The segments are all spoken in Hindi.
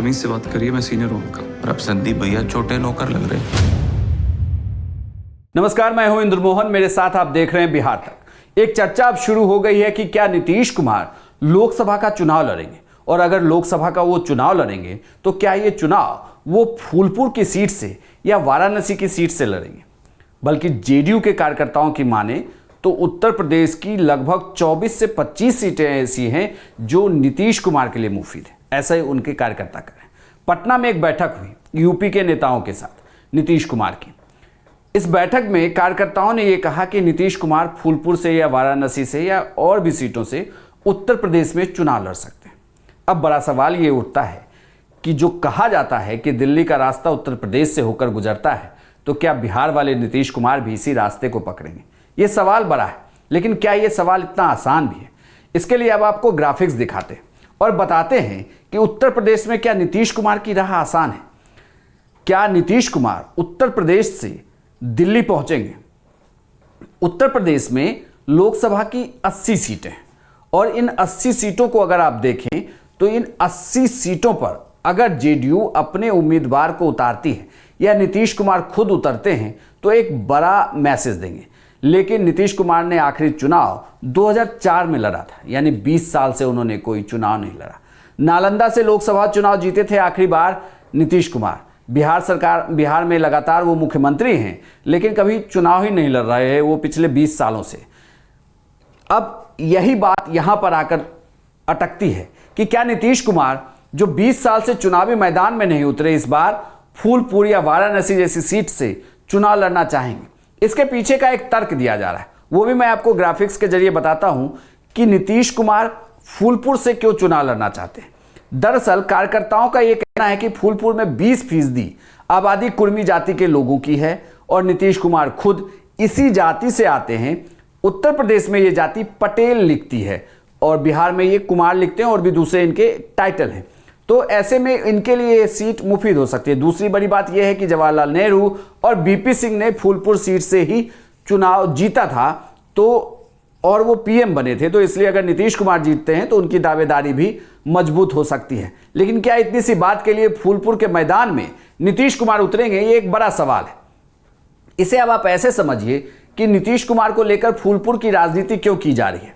तमीज से बात करिए, मैं सीनियर हूं उनका। और अब संदीप भैया छोटे नौकर लग रहे हैं। नमस्कार, मैं हूं इंद्रमोहन, मेरे साथ आप देख रहे हैं बिहार तक। एक चर्चा अब शुरू हो गई है कि क्या नीतीश कुमार लोकसभा का चुनाव लड़ेंगे, और अगर लोकसभा का वो चुनाव लड़ेंगे तो क्या ये चुनाव वो फूलपुर की सीट से या वाराणसी की सीट से लड़ेंगे। बल्कि जेडीयू के कार्यकर्ताओं की माने तो उत्तर प्रदेश की लगभग 24 से 25 सीटें ऐसी हैं जो नीतीश कुमार के लिए मुफीद है, ऐसा ही उनके कार्यकर्ता करें। पटना में एक बैठक हुई यूपी के नेताओं के साथ नीतीश कुमार की। इस बैठक में कार्यकर्ताओं ने यह कहा कि नीतीश कुमार फूलपुर से या वाराणसी से या और भी सीटों से उत्तर प्रदेश में चुनाव लड़ सकते हैं। अब बड़ा सवाल ये उठता है कि जो कहा जाता है कि दिल्ली का रास्ता उत्तर प्रदेश से होकर गुजरता है, तो क्या बिहार वाले नीतीश कुमार भी इसी रास्ते को पकड़ेंगे? ये सवाल बड़ा है, लेकिन क्या ये सवाल इतना आसान भी है? इसके लिए अब आपको ग्राफिक्स दिखाते हैं और बताते हैं कि उत्तर प्रदेश में क्या नीतीश कुमार की राह आसान है। क्या नीतीश कुमार उत्तर प्रदेश से दिल्ली पहुंचेंगे? उत्तर प्रदेश में लोकसभा की 80 सीटें हैं और इन 80 सीटों को अगर आप देखें तो इन 80 सीटों पर अगर जेडीयू अपने उम्मीदवार को उतारती है या नीतीश कुमार खुद उतरते हैं तो एक बड़ा मैसेज देंगे। लेकिन नीतीश कुमार ने आखिरी चुनाव 2004 में लड़ा था, यानी 20 साल से उन्होंने कोई चुनाव नहीं लड़ा। नालंदा से लोकसभा चुनाव जीते थे आखिरी बार नीतीश कुमार। बिहार में लगातार वो मुख्यमंत्री हैं, लेकिन कभी चुनाव ही नहीं लड़ रहे हैं वो पिछले 20 सालों से। अब यही बात यहां पर आकर अटकती है कि क्या नीतीश कुमार जो 20 साल से चुनावी मैदान में नहीं उतरे, इस बार फूलपुर या वाराणसी जैसी सीट से चुनाव लड़ना चाहेंगे? इसके पीछे का एक तर्क दिया जा रहा है, वो भी मैं आपको ग्राफिक्स के जरिए बताता हूं कि नीतीश कुमार फूलपुर से क्यों चुनाव लड़ना चाहते हैं। दरअसल कार्यकर्ताओं का यह कहना है कि फूलपुर में 20% आबादी कुर्मी जाति के लोगों की है और नीतीश कुमार खुद इसी जाति से आते हैं। उत्तर प्रदेश में यह जाति पटेल लिखती है और बिहार में ये कुमार लिखते हैं और भी दूसरे इनके टाइटल हैं। तो ऐसे में इनके लिए ये सीट मुफीद हो सकती है। दूसरी बड़ी बात यह है कि जवाहरलाल नेहरू और बीपी सिंह ने फूलपुर सीट से ही चुनाव जीता था तो और वो पीएम बने थे, तो इसलिए अगर नीतीश कुमार जीतते हैं तो उनकी दावेदारी भी मजबूत हो सकती है। लेकिन क्या इतनी सी बात के लिए फूलपुर के मैदान में नीतीश कुमार उतरेंगे, ये एक बड़ा सवाल है। इसे अब आप ऐसे समझिए कि नीतीश कुमार को लेकर फूलपुर की राजनीति क्यों की जा रही है।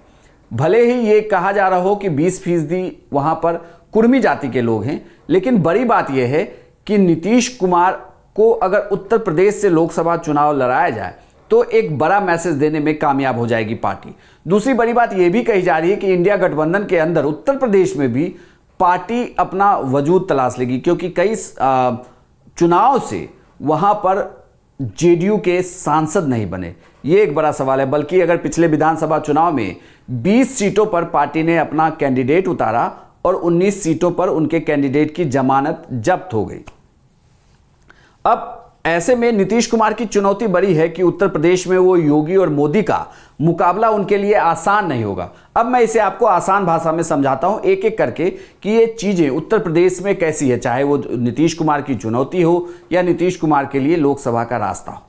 भले ही ये कहा जा रहा हो कि 20% वहां पर कुर्मी जाति के लोग हैं, लेकिन बड़ी बात यह है कि नीतीश कुमार को अगर उत्तर प्रदेश से लोकसभा चुनाव लड़ाया जाए तो एक बड़ा मैसेज देने में कामयाब हो जाएगी पार्टी। दूसरी बड़ी बात यह भी कही जा रही है कि इंडिया गठबंधन के अंदर उत्तर प्रदेश में भी पार्टी अपना वजूद तलाश लेगी, क्योंकि कई चुनाव से वहां पर जेडीयू के सांसद नहीं बने। ये एक बड़ा सवाल है। बल्कि अगर पिछले विधानसभा चुनाव में 20 सीटों पर पार्टी ने अपना कैंडिडेट उतारा और 19 सीटों पर उनके कैंडिडेट की जमानत जब्त हो गई। अब ऐसे में नीतीश कुमार की चुनौती बड़ी है कि उत्तर प्रदेश में वो योगी और मोदी का मुकाबला उनके लिए आसान नहीं होगा। अब मैं इसे आपको आसान भाषा में समझाता हूं एक एक करके कि ये चीजें उत्तर प्रदेश में कैसी है, चाहे वो नीतीश कुमार की चुनौती हो या नीतीश कुमार के लिए लोकसभा का रास्ता हो।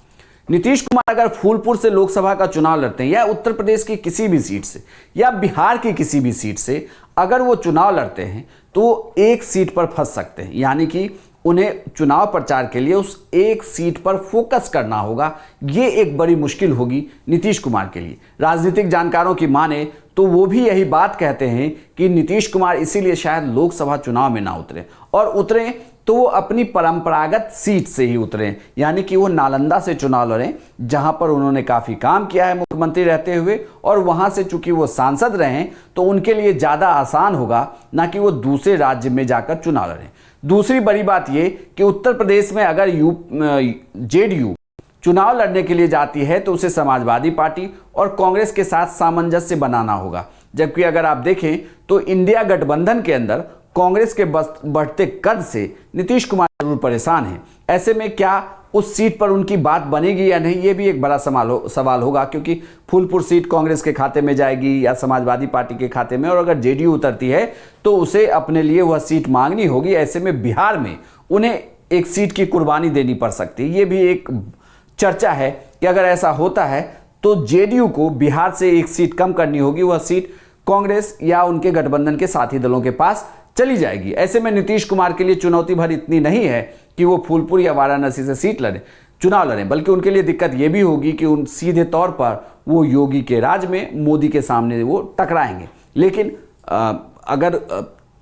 नीतीश कुमार अगर फूलपुर से लोकसभा का चुनाव लड़ते हैं या उत्तर प्रदेश की किसी भी सीट से या बिहार की किसी भी सीट से अगर वो चुनाव लड़ते हैं तो एक सीट पर फंस सकते हैं, यानी कि उन्हें चुनाव प्रचार के लिए उस एक सीट पर फोकस करना होगा। ये एक बड़ी मुश्किल होगी नीतीश कुमार के लिए। राजनीतिक जानकारों की माने तो वो भी यही बात कहते हैं कि नीतीश कुमार इसीलिए शायद लोकसभा चुनाव में ना उतरे, और उतरे तो वो अपनी परंपरागत सीट से ही उतरें, यानी कि वो नालंदा से चुनाव लड़ें जहां पर उन्होंने काफ़ी काम किया है मुख्यमंत्री रहते हुए, और वहां से चूंकि वो सांसद रहें तो उनके लिए ज़्यादा आसान होगा ना कि वो दूसरे राज्य में जाकर चुनाव लड़ें। दूसरी बड़ी बात ये कि उत्तर प्रदेश में अगर जेडीयू चुनाव लड़ने के लिए जाती है तो उसे समाजवादी पार्टी और कांग्रेस के साथ सामंजस्य बनाना होगा। जबकि अगर आप देखें तो इंडिया गठबंधन के अंदर कांग्रेस के बढ़ते कद से नीतीश कुमार जरूर परेशान हैं। ऐसे में क्या उस सीट पर उनकी बात बनेगी या नहीं, ये भी एक बड़ा सवाल होगा, क्योंकि फूलपुर सीट कांग्रेस के खाते में जाएगी या समाजवादी पार्टी के खाते में, और अगर जेडीयू उतरती है तो उसे अपने लिए वह सीट मांगनी होगी। ऐसे में बिहार में उन्हें एक सीट की कुर्बानी देनी पड़ सकती है। ये भी एक चर्चा है कि अगर ऐसा होता है तो जेडीयू को बिहार से एक सीट कम करनी होगी, वह सीट कांग्रेस या उनके गठबंधन के साथी दलों के पास चली जाएगी। ऐसे में नीतीश कुमार के लिए चुनौती भर इतनी नहीं है कि वो फूलपुर या वाराणसी से सीट लड़े, चुनाव लड़ें, बल्कि उनके लिए दिक्कत ये भी होगी कि उन सीधे तौर पर वो योगी के राज में मोदी के सामने वो टकराएंगे। लेकिन अगर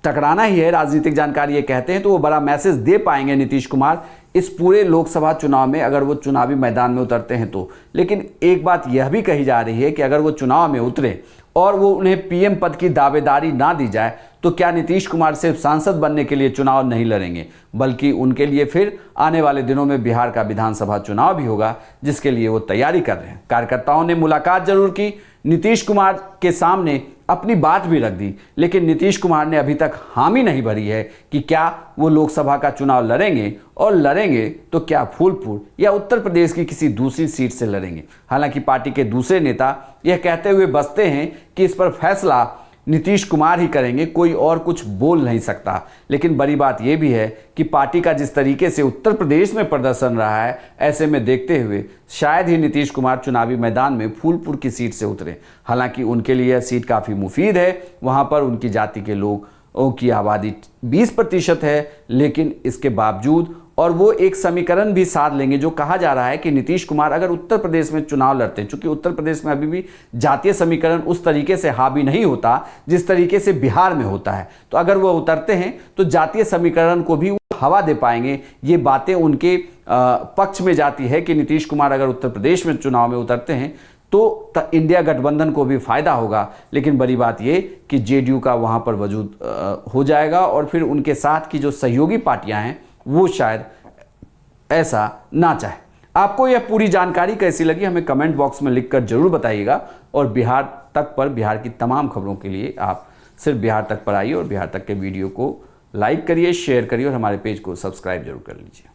टकराना ही है, राजनीतिक जानकारी ये कहते हैं, तो वो बड़ा मैसेज दे पाएंगे नीतीश कुमार इस पूरे लोकसभा चुनाव में, अगर वो चुनावी मैदान में उतरते हैं तो। लेकिन एक बात यह भी कही जा रही है कि अगर वो चुनाव में उतरे और वो उन्हें पीएम पद की दावेदारी ना दी जाए तो क्या नीतीश कुमार सिर्फ सांसद बनने के लिए चुनाव नहीं लड़ेंगे, बल्कि उनके लिए फिर आने वाले दिनों में बिहार का विधानसभा चुनाव भी होगा, जिसके लिए वो तैयारी कर रहे हैं। कार्यकर्ताओं ने मुलाकात जरूर की, नीतीश कुमार के सामने अपनी बात भी रख दी, लेकिन नीतीश कुमार ने अभी तक हामी नहीं भरी है कि क्या वो लोकसभा का चुनाव लड़ेंगे, और लड़ेंगे तो क्या फूलपुर या उत्तर प्रदेश की किसी दूसरी सीट से लड़ेंगे। हालांकि पार्टी के दूसरे नेता यह कहते हुए बसते हैं कि इस पर फैसला नीतीश कुमार ही करेंगे, कोई और कुछ बोल नहीं सकता। लेकिन बड़ी बात यह भी है कि पार्टी का जिस तरीके से उत्तर प्रदेश में प्रदर्शन रहा है, ऐसे में देखते हुए शायद ही नीतीश कुमार चुनावी मैदान में फूलपुर की सीट से उतरे। हालांकि उनके लिए यह सीट काफ़ी मुफीद है, वहां पर उनकी जाति के लोगों की आबादी 20% है, लेकिन इसके बावजूद और वो एक समीकरण भी साध लेंगे, जो कहा जा रहा है कि नीतीश कुमार अगर उत्तर प्रदेश में चुनाव लड़ते हैं, चूंकि उत्तर प्रदेश में अभी भी जातीय समीकरण उस तरीके से हावी नहीं होता जिस तरीके से बिहार में होता है, तो अगर वो उतरते हैं तो जातीय समीकरण को भी हवा दे पाएंगे। ये बातें उनके पक्ष में जाती है कि नीतीश कुमार अगर उत्तर प्रदेश में चुनाव में उतरते हैं तो इंडिया गठबंधन को भी फायदा होगा। लेकिन बड़ी बात ये कि जेडीयू का वहां पर वजूद हो जाएगा, और फिर उनके साथ की जो सहयोगी पार्टियां हैं वो शायद ऐसा ना चाहे। आपको यह पूरी जानकारी कैसी लगी हमें कमेंट बॉक्स में लिखकर जरूर बताइएगा, और बिहार तक पर बिहार की तमाम खबरों के लिए आप सिर्फ बिहार तक पर आइए और बिहार तक के वीडियो को लाइक करिए, शेयर करिए और हमारे पेज को सब्सक्राइब जरूर कर लीजिए।